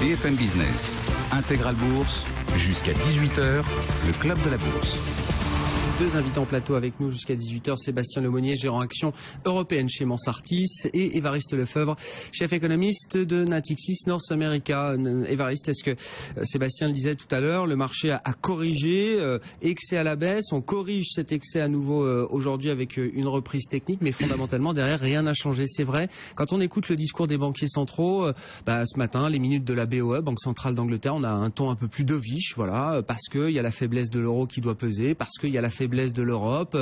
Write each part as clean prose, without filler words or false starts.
BFM Business, Intégral Bourse, jusqu'à 18h, le Club de la Bourse. Deux invités en plateau avec nous jusqu'à 18h, Sébastien Lemonnier, gérant action européenne chez Mansartis, et Évariste Lefebvre, chef économiste de Natixis North America. Évariste, est-ce que Sébastien le disait tout à l'heure, le marché a corrigé, excès à la baisse, on corrige cet excès à nouveau aujourd'hui avec une reprise technique, mais fondamentalement derrière rien n'a changé. C'est vrai, quand on écoute le discours des banquiers centraux, ce matin, les minutes de la BOE, Banque Centrale d'Angleterre, on a un ton un peu plus dovish, voilà, parce qu'il y a la faiblesse de l'euro qui doit peser, parce qu'il y a la faiblesse de l'Europe.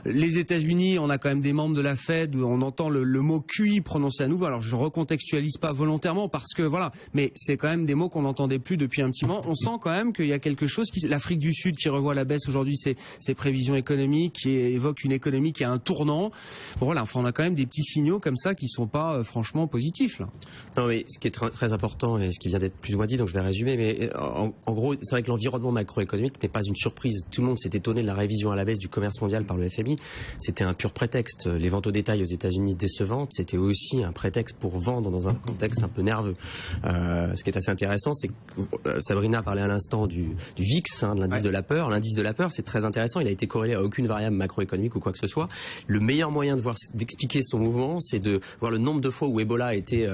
Les États-Unis, on a quand même des membres de la Fed où on entend le mot QI prononcé à nouveau. Alors je recontextualise pas volontairement parce que voilà, mais c'est quand même des mots qu'on n'entendait plus depuis un petit moment. On sent quand même qu'il y a quelque chose l'Afrique du Sud qui revoit à la baisse aujourd'hui ses prévisions économiques, qui évoque une économie qui a un tournant. Bon voilà, enfin on a quand même des petits signaux comme ça qui sont pas franchement positifs là. Non mais ce qui est très, très important et ce qui vient d'être plus ou moins dit, donc je vais résumer, mais en gros c'est vrai que l'environnement macroéconomique n'est pas une surprise. Tout le monde s'est étonné de la révision à la baisse du commerce mondial par le FMI. C'était un pur prétexte. Les ventes au détail aux États-Unis décevantes, c'était aussi un prétexte pour vendre dans un contexte un peu nerveux. Ce qui est assez intéressant, c'est que Sabrina parlait à l'instant du VIX, de l'indice de la peur. L'indice de la peur, c'est très intéressant. Il a été corrélé à aucune variable macroéconomique ou quoi que ce soit. Le meilleur moyen d'expliquer son mouvement, c'est de voir le nombre de fois où Ebola a été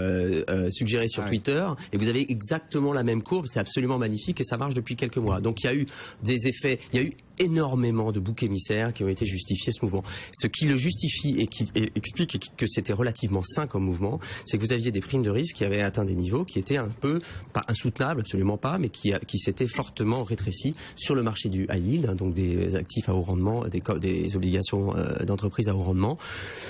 suggéré sur Twitter. Et vous avez exactement la même courbe. C'est absolument magnifique et ça marche depuis quelques mois. Donc il y a eu des effets, il y a eu énormément de boucs émissaires qui ont été justifiés ce mouvement. Ce qui le justifie et qui explique que c'était relativement sain comme mouvement, c'est que vous aviez des primes de risque qui avaient atteint des niveaux qui étaient un peu, pas insoutenables, absolument pas, mais qui s'étaient fortement rétrécis sur le marché du high yield, donc des actifs à haut rendement, des obligations d'entreprise à haut rendement,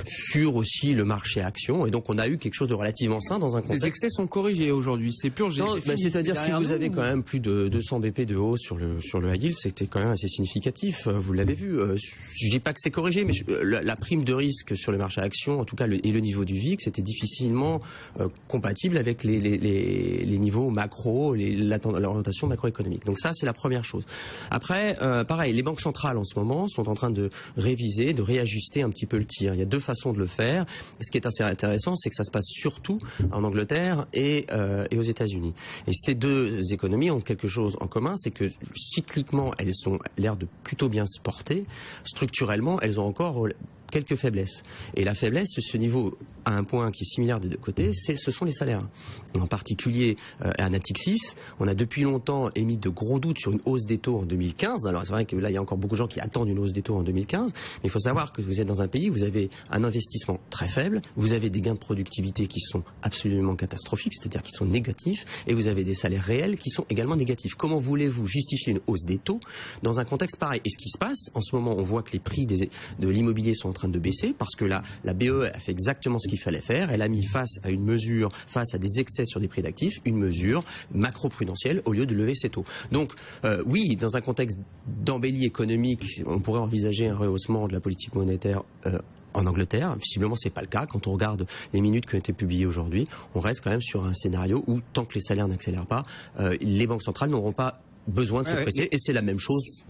sur aussi le marché actions. Et donc on a eu quelque chose de relativement sain dans un contexte. Les excès sont corrigés aujourd'hui, c'est purgé. C'est-à-dire si vous avez quand même plus de 200 BP de hausse sur le high yield, c'était quand même assez significatif. Vous l'avez vu. Je dis pas que c'est corrigé, mais la prime de risque sur le marché actions, en tout cas, et le niveau du VIX, était difficilement compatible avec les niveaux macro, l'orientation macroéconomique. Donc ça, c'est la première chose. Après, pareil, les banques centrales en ce moment sont en train de réviser, de réajuster un petit peu le tir. Il y a deux façons de le faire. Ce qui est assez intéressant, c'est que ça se passe surtout en Angleterre et aux États-Unis. Et ces deux économies ont quelque chose en commun, c'est que cycliquement, elles ont l'air de plutôt bien se porter. Structurellement, elles ont encore quelques faiblesses. Et la faiblesse, ce niveau à un point qui est similaire des deux côtés, ce sont les salaires. En particulier à Natixis, on a depuis longtemps émis de gros doutes sur une hausse des taux en 2015. Alors c'est vrai que là, il y a encore beaucoup de gens qui attendent une hausse des taux en 2015, mais il faut savoir que vous êtes dans un pays où vous avez un investissement très faible, vous avez des gains de productivité qui sont absolument catastrophiques, c'est-à-dire qui sont négatifs, et vous avez des salaires réels qui sont également négatifs. Comment voulez-vous justifier une hausse des taux dans un contexte pareil? Et ce qui se passe, en ce moment, on voit que les prix de l'immobilier sont en train de baisser parce que la BOE a fait exactement ce qu'il fallait faire. Elle a mis face à des excès sur des prix d'actifs, une mesure macro-prudentielle au lieu de lever ses taux. Donc oui, dans un contexte d'embellie économique, on pourrait envisager un rehaussement de la politique monétaire en Angleterre. Visiblement, c'est pas le cas. Quand on regarde les minutes qui ont été publiées aujourd'hui, on reste quand même sur un scénario où tant que les salaires n'accélèrent pas, les banques centrales n'auront pas besoin de se presser, et c'est la même chose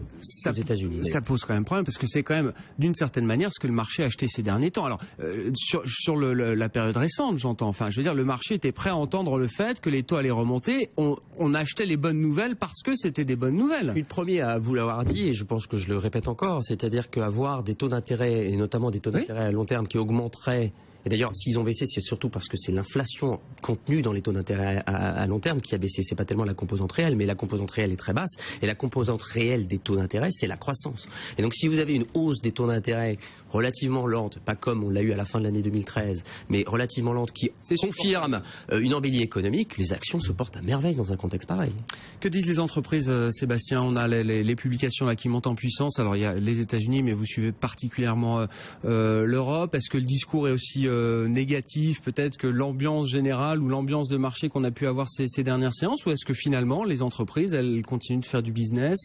aux États-Unis. Ça pose quand même problème parce que c'est quand même d'une certaine manière ce que le marché a acheté ces derniers temps. Alors sur la période récente, j'entends. Enfin, je veux dire, le marché était prêt à entendre le fait que les taux allaient remonter. On achetait les bonnes nouvelles parce que c'était des bonnes nouvelles. Je suis le premier à vous l'avoir dit et je pense que je le répète encore, c'est-à-dire qu'avoir des taux d'intérêt et notamment des taux d'intérêt à long terme qui augmenteraient. Et d'ailleurs, s'ils ont baissé, c'est surtout parce que c'est l'inflation contenue dans les taux d'intérêt à long terme qui a baissé. C'est pas tellement la composante réelle, mais la composante réelle est très basse. Et la composante réelle des taux d'intérêt, c'est la croissance. Et donc, si vous avez une hausse des taux d'intérêt relativement lente, pas comme on l'a eu à la fin de l'année 2013, mais relativement lente, qui confirme une embellie économique, les actions se portent à merveille dans un contexte pareil. Que disent les entreprises, Sébastien? On a les publications là qui montent en puissance. Alors, il y a les États-Unis, mais vous suivez particulièrement l'Europe. Est-ce que le discours est aussi négatif peut-être que l'ambiance générale ou l'ambiance de marché qu'on a pu avoir ces dernières séances, ou est-ce que finalement les entreprises elles continuent de faire du business,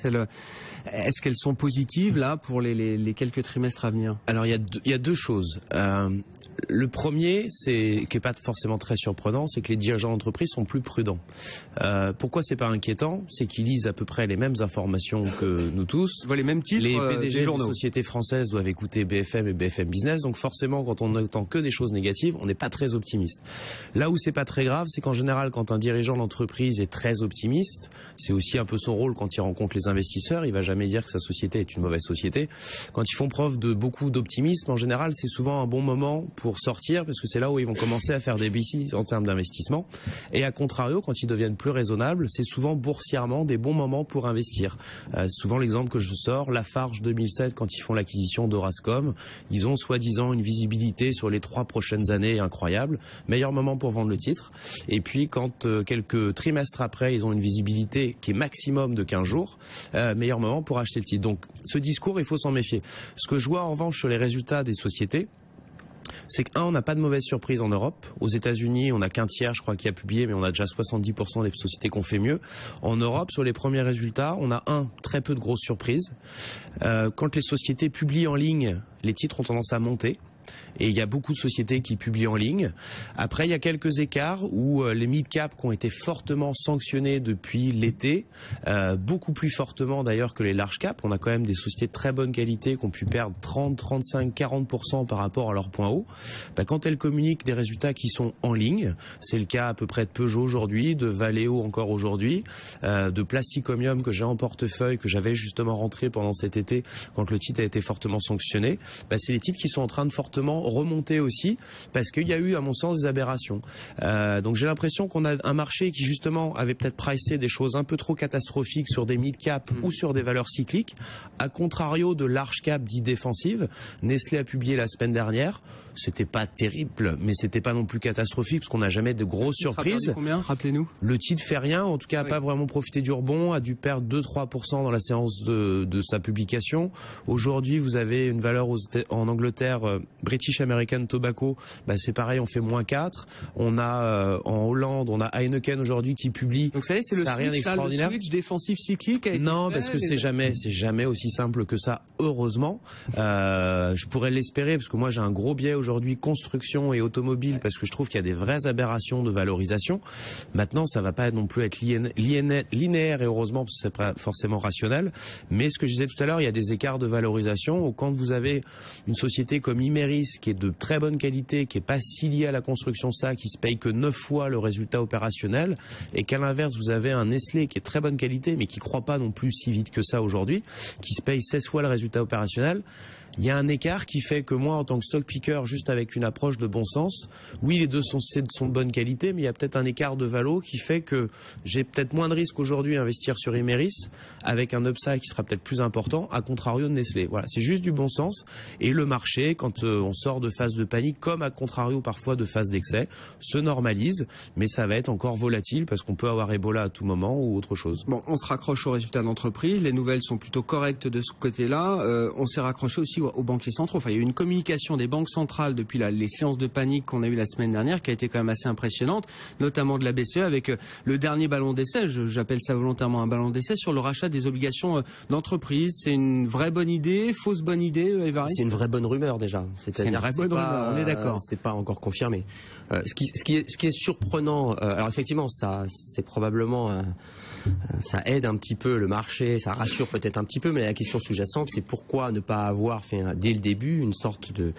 est-ce qu'elles sont positives là pour les quelques trimestres à venir? Alors il y a deux choses. Le premier, qui est pas forcément très surprenant, c'est que les dirigeants d'entreprise sont plus prudents. Pourquoi c'est pas inquiétant? C'est qu'ils lisent à peu près les mêmes informations que nous tous. Ils voient les mêmes titres. Les PDG des de journaux. sociétés françaises doivent écouter BFM et BFM Business. Donc forcément, quand on n'entend que des choses négatives, on n'est pas très optimiste. Là où c'est pas très grave, c'est qu'en général, quand un dirigeant d'entreprise est très optimiste, c'est aussi un peu son rôle quand il rencontre les investisseurs. Il va jamais dire que sa société est une mauvaise société. Quand ils font preuve de beaucoup d'optimisme, en général, c'est souvent un bon moment pour sortir, parce que c'est là où ils vont commencer à faire des bécis en termes d'investissement. Et à contrario, quand ils deviennent plus raisonnables, c'est souvent boursièrement des bons moments pour investir. Souvent l'exemple que je sors, Lafarge 2007, quand ils font l'acquisition d'Orascom, ils ont soi-disant une visibilité sur les 3 prochaines années incroyable. Meilleur moment pour vendre le titre. Et puis quand quelques trimestres après, ils ont une visibilité qui est maximum de 15 jours, meilleur moment pour acheter le titre. Donc ce discours, il faut s'en méfier. Ce que je vois en revanche sur les résultats des sociétés, c'est on n'a pas de mauvaise surprise en Europe. Aux États-Unis, on n'a qu'un tiers, je crois, qui a publié, mais on a déjà 70% des sociétés qui ont fait mieux. En Europe, sur les premiers résultats, on a très peu de grosses surprises. Quand les sociétés publient en ligne, les titres ont tendance à monter. Et il y a beaucoup de sociétés qui publient en ligne. Après, il y a quelques écarts où les mid-cap qui ont été fortement sanctionnés depuis l'été, beaucoup plus fortement d'ailleurs que les large-cap. On a quand même des sociétés de très bonne qualité qui ont pu perdre 30, 35, 40% par rapport à leur point haut. Quand elles communiquent des résultats qui sont en ligne, c'est le cas à peu près de Peugeot aujourd'hui, de Valeo encore aujourd'hui, de Plasticomium que j'ai en portefeuille, que j'avais justement rentré pendant cet été quand le titre a été fortement sanctionné. C'est les titres qui sont en train de fortement remonter aussi, parce qu'il y a eu, à mon sens, des aberrations. Donc j'ai l'impression qu'on a un marché qui justement avait peut-être pricé des choses un peu trop catastrophiques sur des mid-cap ou sur des valeurs cycliques, à contrario de large-cap dits défensives. Nestlé a publié la semaine dernière, c'était pas terrible, mais c'était pas non plus catastrophique, parce qu'on n'a jamais de grosses surprises. Combien, rappelez-nous? Le titre fait rien, en tout cas, a pas vraiment profité du rebond, a dû perdre 2-3% dans la séance de sa publication. Aujourd'hui, vous avez une valeur en Angleterre, British American Tobacco, c'est pareil, on fait -4. On a en Hollande, on a Heineken aujourd'hui qui publie. Donc ça y est, c'est le switch défensif cyclique. Non, parce que c'est jamais aussi simple que ça. Heureusement, je pourrais l'espérer, parce que moi j'ai un gros biais aujourd'hui construction et automobile, parce que je trouve qu'il y a des vraies aberrations de valorisation. Maintenant, ça va pas non plus être linéaire, et heureusement, parce que c'est pas forcément rationnel. Mais ce que je disais tout à l'heure, il y a des écarts de valorisation où quand vous avez une société comme Imerys qui est de très bonne qualité, qui est pas si lié à la construction qui se paye que 9 fois le résultat opérationnel, et qu'à l'inverse vous avez un Nestlé qui est très bonne qualité mais qui croît pas non plus si vite que ça aujourd'hui, qui se paye 16 fois le résultat opérationnel. Il y a un écart qui fait que moi, en tant que stock picker, juste avec une approche de bon sens, oui, les deux sont de bonne qualité, mais il y a peut-être un écart de valo qui fait que j'ai peut-être moins de risque aujourd'hui à investir sur Imerys, avec un upside qui sera peut-être plus important, à contrario de Nestlé. Voilà, c'est juste du bon sens. Et le marché, quand on sort de phase de panique, comme à contrario parfois de phase d'excès, se normalise, mais ça va être encore volatile parce qu'on peut avoir Ebola à tout moment ou autre chose. Bon, on se raccroche aux résultats d'entreprise. Les nouvelles sont plutôt correctes de ce côté-là. On s'est raccroché aussi aux banquiers centraux. Enfin, il y a eu une communication des banques centrales depuis les séances de panique qu'on a eues la semaine dernière qui a été quand même assez impressionnante, notamment de la BCE avec le dernier ballon d'essai, j'appelle ça volontairement un ballon d'essai, sur le rachat des obligations d'entreprise. C'est une vraie bonne idée, fausse bonne idée, Évariste? C'est une vraie bonne rumeur déjà. C'est une vraie bonne rumeur, on est d'accord. C'est pas encore confirmé. Ce qui est surprenant, alors effectivement, ça c'est probablement ça aide un petit peu le marché, ça rassure peut-être un petit peu, mais la question sous-jacente, c'est pourquoi ne pas avoir fait dès le début une sorte de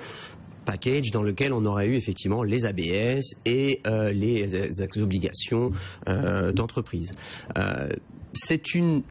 package dans lequel on aurait eu effectivement les ABS et les obligations d'entreprise. C'est une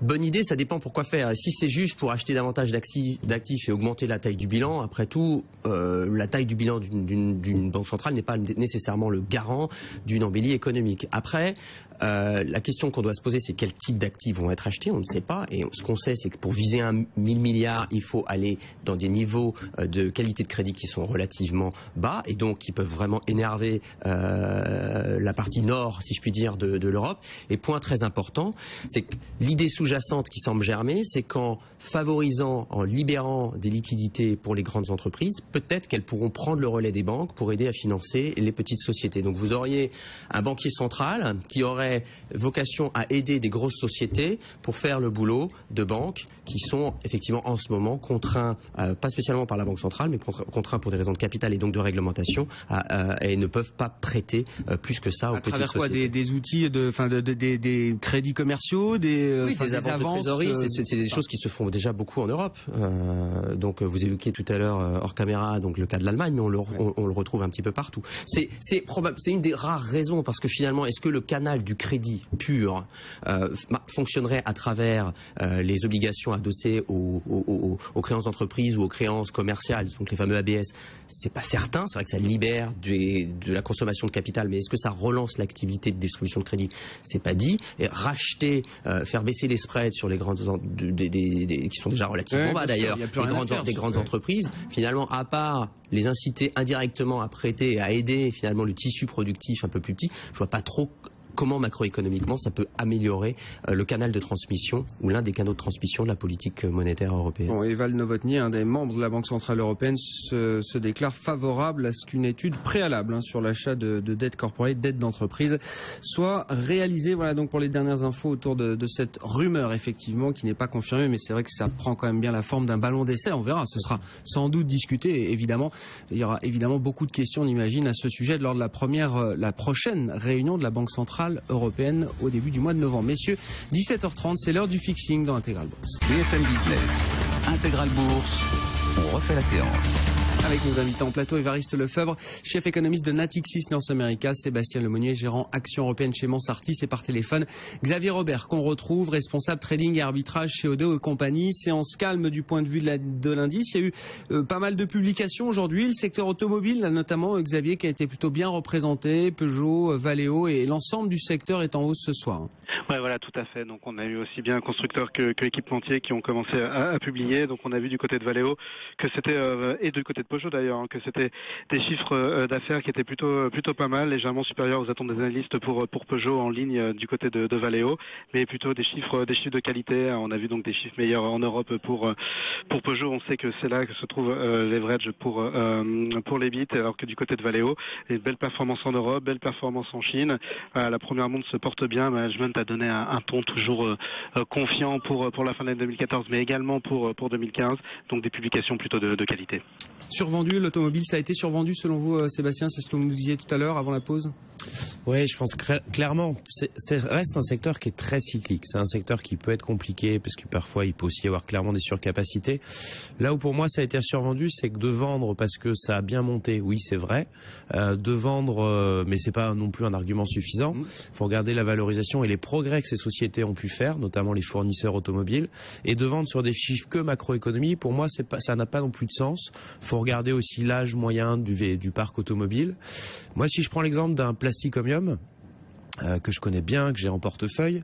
bonne idée, ça dépend pourquoi faire. Si c'est juste pour acheter davantage d'actifs et augmenter la taille du bilan, après tout, la taille du bilan d'une banque centrale n'est pas nécessairement le garant d'une embellie économique. Après, la question qu'on doit se poser, c'est quel type d'actifs vont être achetés, on ne sait pas. Et ce qu'on sait, c'est que pour viser 1 000 milliards, il faut aller dans des niveaux de qualité de crédit qui sont relativement bas et donc qui peuvent vraiment énerver la partie nord, si je puis dire, de l'Europe. Et point très important, c'est que l'idée sous sous-jacente qui semble germer, c'est qu'en favorisant, en libérant des liquidités pour les grandes entreprises, peut-être qu'elles pourront prendre le relais des banques pour aider à financer les petites sociétés. Donc vous auriez un banquier central qui aurait vocation à aider des grosses sociétés pour faire le boulot de banques qui sont effectivement en ce moment contraints, pas spécialement par la Banque centrale, mais contraints pour des raisons de capital et donc de réglementation, et ne peuvent pas prêter plus que ça aux petites sociétés. À travers quoi, des outils, des crédits commerciaux, des avances de trésorerie, c'est des choses qui se font déjà beaucoup en Europe. Donc vous évoquiez tout à l'heure hors caméra donc le cas de l'Allemagne, mais on le retrouve un petit peu partout. C'est une des rares raisons, parce que finalement, est-ce que le canal du crédit pur fonctionnerait à travers les obligations adossées aux créances d'entreprise ou aux créances commerciales, donc les fameux ABS? C'est pas certain. C'est vrai que ça libère de la consommation de capital, mais est-ce que ça relance l'activité de distribution de crédit? C'est pas dit. Et racheter, faire baisser les spreads sur les grandes qui sont déjà relativement bas d'ailleurs, des grandes entreprises, finalement, à part les inciter indirectement à prêter et à aider finalement le tissu productif un peu plus petit, je vois pas trop comment macroéconomiquement ça peut améliorer le canal de transmission ou l'un des canaux de transmission de la politique monétaire européenne. Bon, Eval Novotny, un des membres de la Banque Centrale Européenne, se déclare favorable à ce qu'une étude préalable sur l'achat de dettes corporate, dettes d'entreprise, soit réalisée. Voilà donc pour les dernières infos autour de cette rumeur, effectivement, qui n'est pas confirmée, mais c'est vrai que ça prend quand même bien la forme d'un ballon d'essai. On verra, ce sera sans doute discuté, évidemment. Il y aura évidemment beaucoup de questions, on imagine, à ce sujet lors de la prochaine réunion de la Banque Centrale Européenne au début du mois de novembre. Messieurs, 17h30, c'est l'heure du fixing dans Intégral Bourse. BFM Business, Intégral Bourse, on refait la séance. Avec nos invités en plateau, Évariste Lefebvre, chef économiste de Natixis North America, Sébastien Lemonnier, gérant Action Européenne chez Mansartis, et par téléphone, Xavier Robert, qu'on retrouve, responsable trading et arbitrage chez Odeo et compagnie. Séance calme du point de vue de l'indice. Il y a eu pas mal de publications aujourd'hui. Le secteur automobile, là, notamment, Xavier, qui a été plutôt bien représenté. Peugeot, Valeo et l'ensemble du secteur est en hausse ce soir. Ouais, voilà, tout à fait. Donc on a eu aussi bien constructeurs que équipementiers qui ont commencé à publier. Donc on a vu du côté de Valeo que c'était, et du côté de Peugeot d'ailleurs, que c'était des chiffres d'affaires qui étaient plutôt pas mal, légèrement supérieurs aux attentes des analystes pour Peugeot en ligne du côté de Valeo, mais plutôt des chiffres de qualité. On a vu donc des chiffres meilleurs en Europe pour Peugeot. On sait que c'est là que se trouve leverage pour les bits, alors que du côté de Valeo, une belle performance en Europe, belle performance en Chine. La première montre se porte bien. Management a donné un ton toujours confiant pour la fin de l'année 2014, mais également pour 2015. Donc des publications plutôt de qualité. Survendu, l'automobile, ça a été survendu selon vous, Sébastien? C'est ce que vous nous disiez tout à l'heure avant la pause? Oui, je pense que clairement, reste un secteur qui est très cyclique. C'est un secteur qui peut être compliqué parce que parfois il peut aussi y avoir clairement des surcapacités. Là où pour moi ça a été survendu, c'est que de vendre parce que ça a bien monté, oui c'est vrai. De vendre, mais c'est pas non plus un argument suffisant. Il faut regarder la valorisation et les progrès que ces sociétés ont pu faire, notamment les fournisseurs automobiles, et de vendre sur des chiffres que macroéconomie. Pour moi, ça n'a pas non plus de sens. Faut regarder aussi l'âge moyen du parc automobile. Moi, si je prends l'exemple d'un Plasticomium, que je connais bien, que j'ai en portefeuille,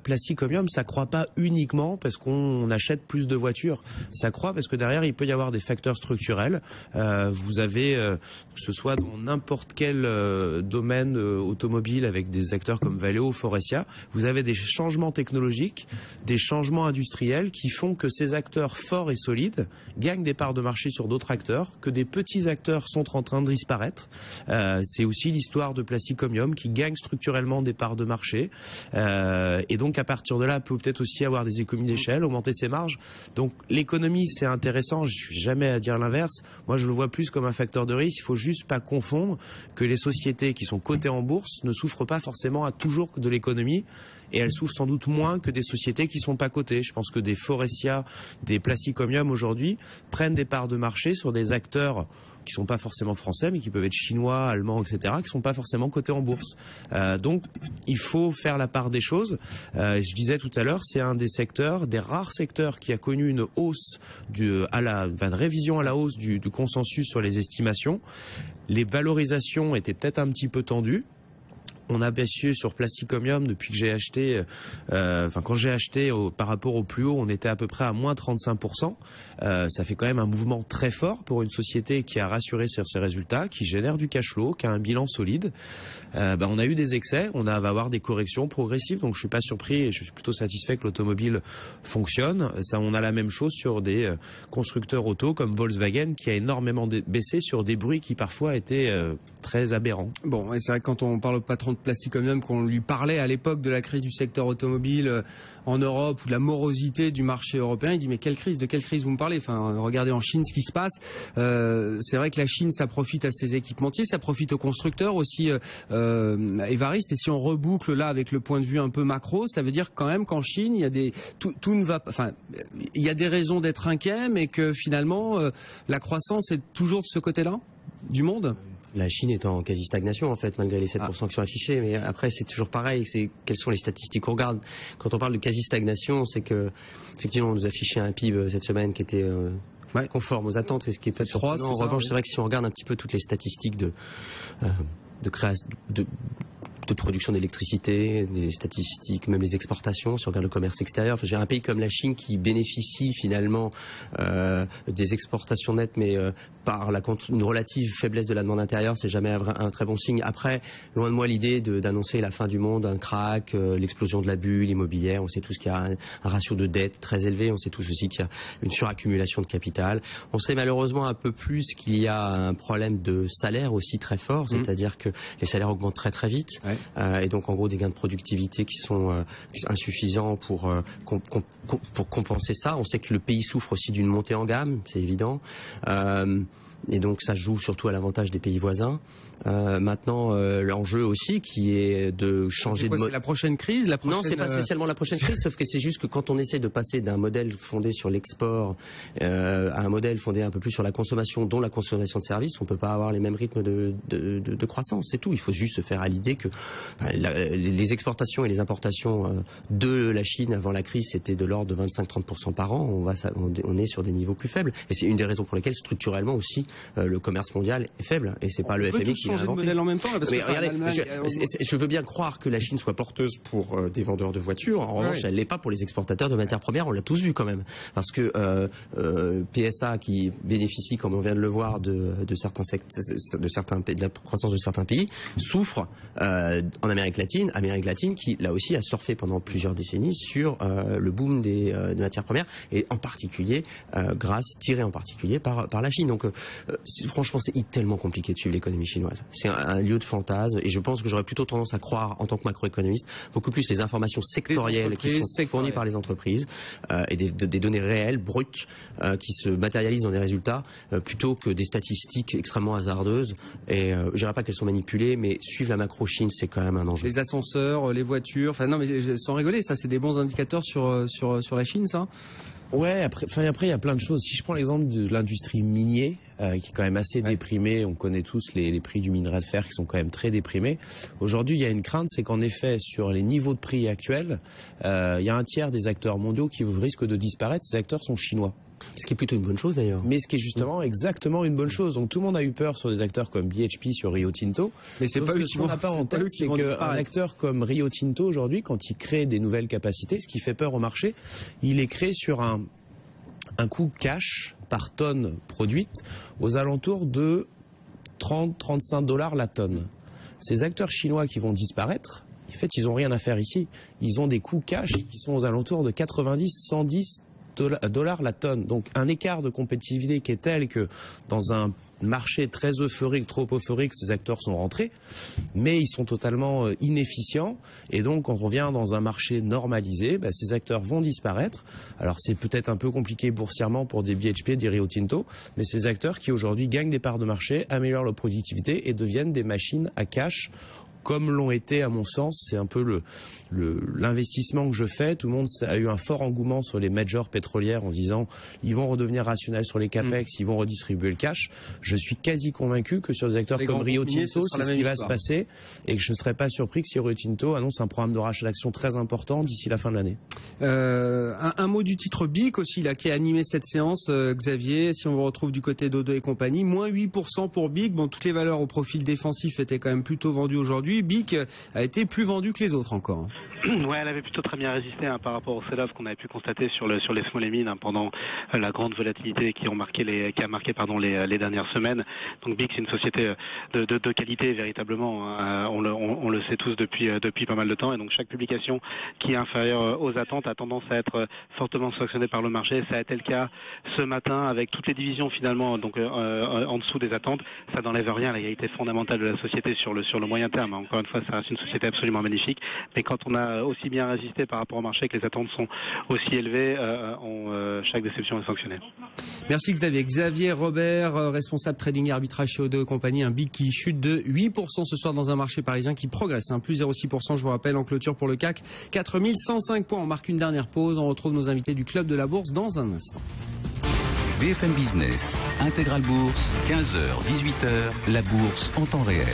Plasticomium, ça croît pas uniquement parce qu'on achète plus de voitures. Ça croît parce que derrière, il peut y avoir des facteurs structurels. Vous avez, que ce soit dans n'importe quel domaine automobile avec des acteurs comme Valeo, Faurecia, vous avez des changements technologiques, des changements industriels qui font que ces acteurs forts et solides gagnent des parts de marché sur d'autres acteurs, que des petits acteurs sont en train de disparaître. C'est aussi l'histoire de Plasticomium qui gagne structurellement des parts de marché, et donc à partir de là peut peut-être aussi avoir des économies d'échelle, augmenter ses marges. Donc l'économie c'est intéressant, je suis jamais à dire l'inverse. Moi je le vois plus comme un facteur de risque. Il faut juste pas confondre que les sociétés qui sont cotées en bourse ne souffrent pas forcément à toujours de l'économie, et elles souffrent sans doute moins que des sociétés qui sont pas cotées. Je pense que des Faurecia, des Plasticomium aujourd'hui prennent des parts de marché sur des acteurs qui sont pas forcément français, mais qui peuvent être chinois, allemands, etc., qui sont pas forcément cotés en bourse. Donc, il faut faire la part des choses. Je disais tout à l'heure, c'est un des secteurs, des rares secteurs qui a connu une hausse une révision à la hausse du consensus sur les estimations. Les valorisations étaient peut-être un petit peu tendues. on a baissé sur Plasticomium depuis que j'ai acheté, quand j'ai acheté par rapport au plus haut, on était à peu près à moins 35%. Ça fait quand même un mouvement très fort pour une société qui a rassuré sur ses résultats, qui génère du cash flow, qui a un bilan solide. On a eu des excès, on va avoir des corrections progressives, donc je suis pas surpris et je suis plutôt satisfait que l'automobile fonctionne. Ça, on a la même chose sur des constructeurs auto comme Volkswagen qui a énormément baissé sur des bruits qui parfois étaient très aberrants. Bon, et c'est vrai que quand on parle au patron de Plasticomium, qu'on lui parlait à l'époque de la crise du secteur automobile en Europe ou de la morosité du marché européen, il dit mais quelle crise, de quelle crise vous me parlez? Enfin, regardez en Chine ce qui se passe. C'est vrai que la Chine, ça profite à ses équipementiers, ça profite aux constructeurs aussi, Évariste. Et si on reboucle là avec le point de vue un peu macro, ça veut dire quand même qu'en Chine, il y a tout ne va pas. Enfin, il y a des raisons d'être inquiet, mais que finalement la croissance est toujours de ce côté-là du monde. La Chine est en quasi-stagnation, en fait, malgré les 7% qui sont affichés. Mais après, c'est toujours pareil. Quelles sont les statistiques qu'on regarde? Quand on parle de quasi-stagnation, c'est que, effectivement, on nous affichait un PIB cette semaine qui était conforme aux attentes. C'est ce qui est fait surprenant. En revanche, c'est vrai que si on regarde un petit peu toutes les statistiques de production d'électricité, des statistiques, même les exportations, si on regarde le commerce extérieur. Enfin, j'ai un pays comme la Chine qui bénéficie finalement des exportations nettes, mais par une relative faiblesse de la demande intérieure, c'est jamais un très bon signe. Après, loin de moi l'idée d'annoncer la fin du monde, un crack, l'explosion de la bulle immobilière. On sait tous qu'il y a un ratio de dette très élevé. On sait tous aussi qu'il y a une suraccumulation de capital. On sait malheureusement un peu plus qu'il y a un problème de salaire aussi très fort, c'est-à-dire que les salaires augmentent très très vite. Ouais. Et donc en gros des gains de productivité qui sont insuffisants pour compenser ça. On sait que le pays souffre aussi d'une montée en gamme, c'est évident. Et donc ça joue surtout à l'avantage des pays voisins. Maintenant, l'enjeu aussi qui est de changer de mode. C'est la prochaine crise, Non, c'est pas spécialement la prochaine crise, sauf que c'est juste que quand on essaie de passer d'un modèle fondé sur l'export à un modèle fondé un peu plus sur la consommation, dont la consommation de services, on peut pas avoir les mêmes rythmes de croissance. C'est tout. Il faut juste se faire à l'idée que les exportations et les importations de la Chine avant la crise, c'était de l'ordre de 25-30% par an. On est sur des niveaux plus faibles. Et c'est une des raisons pour lesquelles structurellement aussi le commerce mondial est faible. Et c'est pas le FMI qui changer de modèle en même temps là, parce que regardez, je veux bien croire que la Chine soit porteuse pour des vendeurs de voitures. En revanche, elle l'est pas pour les exportateurs de matières premières. On l'a tous vu quand même, parce que PSA qui bénéficie, comme on vient de le voir, de certains pays, de la croissance de certains pays, souffre en Amérique latine qui là aussi a surfé pendant plusieurs décennies sur le boom des matières premières, et en particulier tiré en particulier par la Chine. Donc franchement, c'est tellement compliqué de suivre l'économie chinoise. C'est un lieu de fantasme, et je pense que j'aurais plutôt tendance à croire, en tant que macroéconomiste, beaucoup plus les informations sectorielles qui sont fournies par les entreprises et des données réelles, brutes, qui se matérialisent dans des résultats, plutôt que des statistiques extrêmement hasardeuses. Et je dirais pas qu'elles sont manipulées, mais suivre la macro-Chine, c'est quand même un enjeu. Les ascenseurs, les voitures, enfin non, mais sans rigoler, ça c'est des bons indicateurs sur la Chine, ça. Ouais, après il y a plein de choses. Si je prends l'exemple de l'industrie minier, qui est quand même assez déprimée, on connaît tous les prix du minerai de fer qui sont quand même très déprimés. Aujourd'hui, il y a une crainte, c'est qu'en effet, sur les niveaux de prix actuels, il y a un tiers des acteurs mondiaux qui risquent de disparaître. Ces acteurs sont chinois. Ce qui est plutôt une bonne chose d'ailleurs. Mais ce qui est justement exactement une bonne chose. Donc tout le monde a eu peur sur des acteurs comme BHP, sur Rio Tinto. Mais c'est pas eux qui vont n'a pas en tête, c'est qu'un acteur comme Rio Tinto aujourd'hui, quand il crée des nouvelles capacités, ce qui fait peur au marché, il est créé sur un coût cash par tonne produite aux alentours de 30-35 $ la tonne. Ces acteurs chinois qui vont disparaître, en fait, ils n'ont rien à faire ici. Ils ont des coûts cash qui sont aux alentours de 90-110 $ la tonne. Donc un écart de compétitivité qui est tel que dans un marché très euphorique, trop euphorique, ces acteurs sont rentrés, mais ils sont totalement inefficients, et donc quand on revient dans un marché normalisé, ces acteurs vont disparaître. Alors c'est peut-être un peu compliqué boursièrement pour des BHP, des Rio Tinto, mais ces acteurs qui aujourd'hui gagnent des parts de marché, améliorent leur productivité et deviennent des machines à cash, comme l'ont été, à mon sens, c'est un peu l'investissement que je fais. Tout le monde a eu un fort engouement sur les majors pétrolières en disant ils vont redevenir rationnels sur les capex, ils vont redistribuer le cash. Je suis quasi convaincu que sur des acteurs comme Rio Tinto, c'est ce qui va se passer, et que je ne serais pas surpris que si Rio Tinto annonce un programme de rachat d'actions très important d'ici la fin de l'année. Un mot du titre BIC aussi, là, qui a animé cette séance, Xavier, si on vous retrouve du côté d'Odo et compagnie, moins 8% pour BIC. Bon, toutes les valeurs au profil défensif étaient quand même plutôt vendues aujourd'hui. aujourd'hui, BIC a été plus vendue que les autres encore. Ouais, elle avait plutôt très bien résisté par rapport au sell-off qu'on avait pu constater sur les small et mid pendant la grande volatilité qui a marqué les dernières semaines. Donc BIC, c'est une société de qualité véritablement. On le sait tous depuis pas mal de temps, et donc chaque publication qui est inférieure aux attentes a tendance à être fortement sanctionnée par le marché. Ça a été le cas ce matin avec toutes les divisions finalement donc en dessous des attentes. Ça n'enlève rien à la qualité fondamentale de la société sur le moyen terme. Encore une fois, ça reste une société absolument magnifique, mais quand on a aussi bien résisté par rapport au marché, que les attentes sont aussi élevées, chaque déception est sanctionnée. Merci Xavier. Xavier Robert, responsable trading et arbitrage chez O2 Compagnie, un BIC qui chute de 8% ce soir dans un marché parisien qui progresse, plus 0,6%, je vous rappelle, en clôture pour le CAC. 4105 points, on marque une dernière pause, on retrouve nos invités du Club de la Bourse dans un instant. BFM Business, Intégral Bourse, 15h, 18h, la bourse en temps réel.